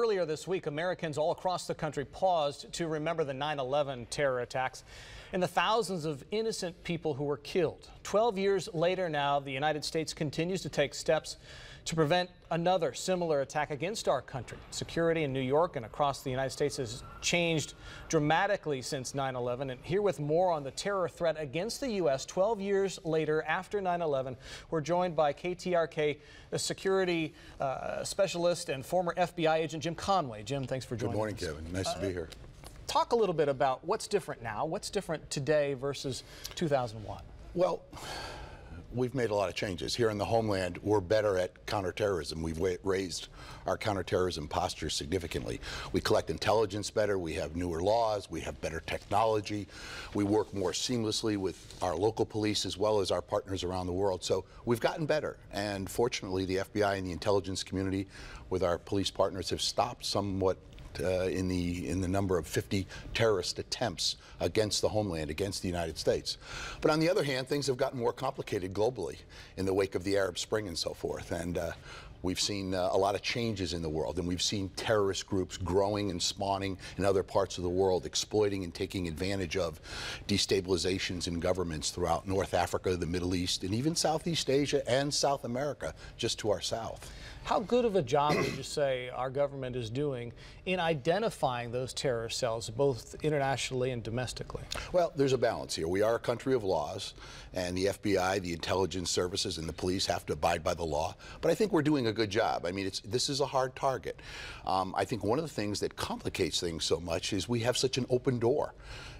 Earlier this week, Americans all across the country paused to remember the 9/11 terror attacks and the thousands of innocent people who were killed. 12 years later now, the United States continues to take steps to prevent another similar attack against our country. Security in New York and across the United States has changed dramatically since 9/11. And here with more on the terror threat against the U.S. 12 years later after 9/11, we're joined by KTRK security specialist and former FBI agent Jim Conway. Jim, thanks for joining us. Good morning, Kevin. Nice to be here. Talk a little bit about what's different now. What's different today versus 2001? Well, we've made a lot of changes. Here in the homeland, we're better at counterterrorism. We've raised our counterterrorism posture significantly. We collect intelligence better, we have newer laws, we have better technology, we work more seamlessly with our local police as well as our partners around the world. So we've gotten better, and fortunately the FBI and the intelligence community with our police partners have stopped somewhat in the number of 50 terrorist attempts against the homeland, against the United States. But on the other hand, things have gotten more complicated globally in the wake of the Arab Spring and so forth. And we've seen a lot of changes in the world, and we've seen terrorist groups growing and spawning in other parts of the world, exploiting and taking advantage of destabilizations in governments throughout North Africa, the Middle East, and even Southeast Asia and South America, just to our south. How good of a job would you say our government is doing in identifying those terror cells, both internationally and domestically? Well, there's a balance here. We are a country of laws, and the FBI, the intelligence services, and the police have to abide by the law. But I think we're doing a good job. I mean, this is a hard target. I think one of the things that complicates things so much is we have such an open door,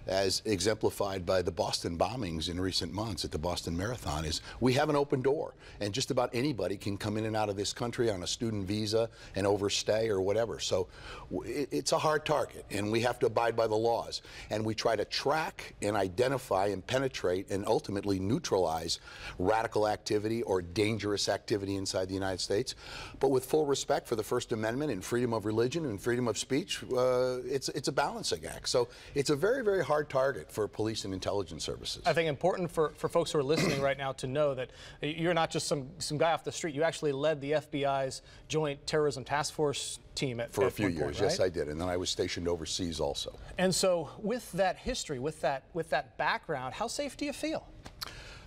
as exemplified by the Boston bombings in recent months at the Boston Marathon. Is we have an open door, and just about anybody can come in and out of this country on a student visa and overstay or whatever. So it's a hard target, and we have to abide by the laws. And we try to track and identify and penetrate and ultimately neutralize radical activity or dangerous activity inside the United States. But with full respect for the First Amendment and freedom of religion and freedom of speech, it's a balancing act. So it's a very, very hard target for police and intelligence services. I think important for folks who are listening right now to know that you're not just some guy off the street. You actually led the FBI's Joint Terrorism Task Force team for a few years. Point, right? Yes, I did, and then I was stationed overseas also. And so, with that history, with that background, how safe do you feel?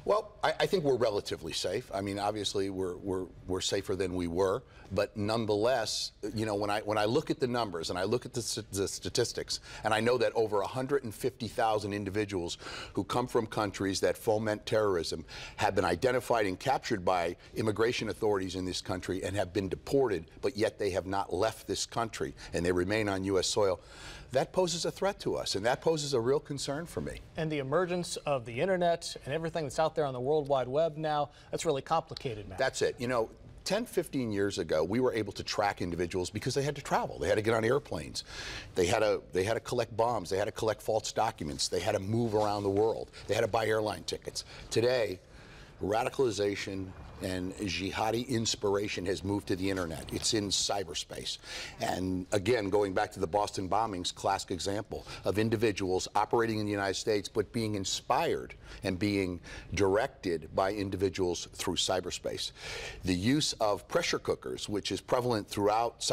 Well, I think we're relatively safe. I mean, obviously, we're safer than we were, but nonetheless, you know, when I look at the numbers and I look at the statistics, and I know that over 150,000 individuals who come from countries that foment terrorism have been identified and captured by immigration authorities in this country and have been deported, but yet they have not left this country and they remain on U.S. soil. That poses a threat to us, and that poses a real concern for me. And the emergence of the internet and everything that's out there on the World Wide Web now, that's really complicated now. That's it. You know, 10, 15 years ago, we were able to track individuals because they had to travel. They had to get on airplanes. They had to collect bombs. They had to collect false documents. They had to move around the world. They had to buy airline tickets. Today, radicalization and jihadi inspiration has moved to the internet. It's in cyberspace. And again, going back to the Boston bombings, classic example of individuals operating in the United States but being inspired and being directed by individuals through cyberspace. The use of pressure cookers, which is prevalent throughout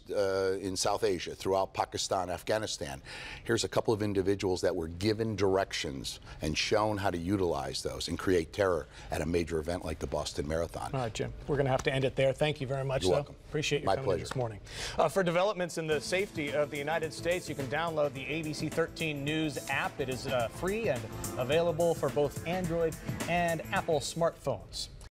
in South Asia, throughout Pakistan, Afghanistan. Here's a couple of individuals that were given directions and shown how to utilize those and create terror at a major event like the Boston Marathon. All right, Jim, we're going to have to end it there. Thank you very much. You're welcome. Appreciate you coming in this morning. For developments in the safety of the United States, you can download the ABC 13 News app. It is free and available for both Android and Apple smartphones.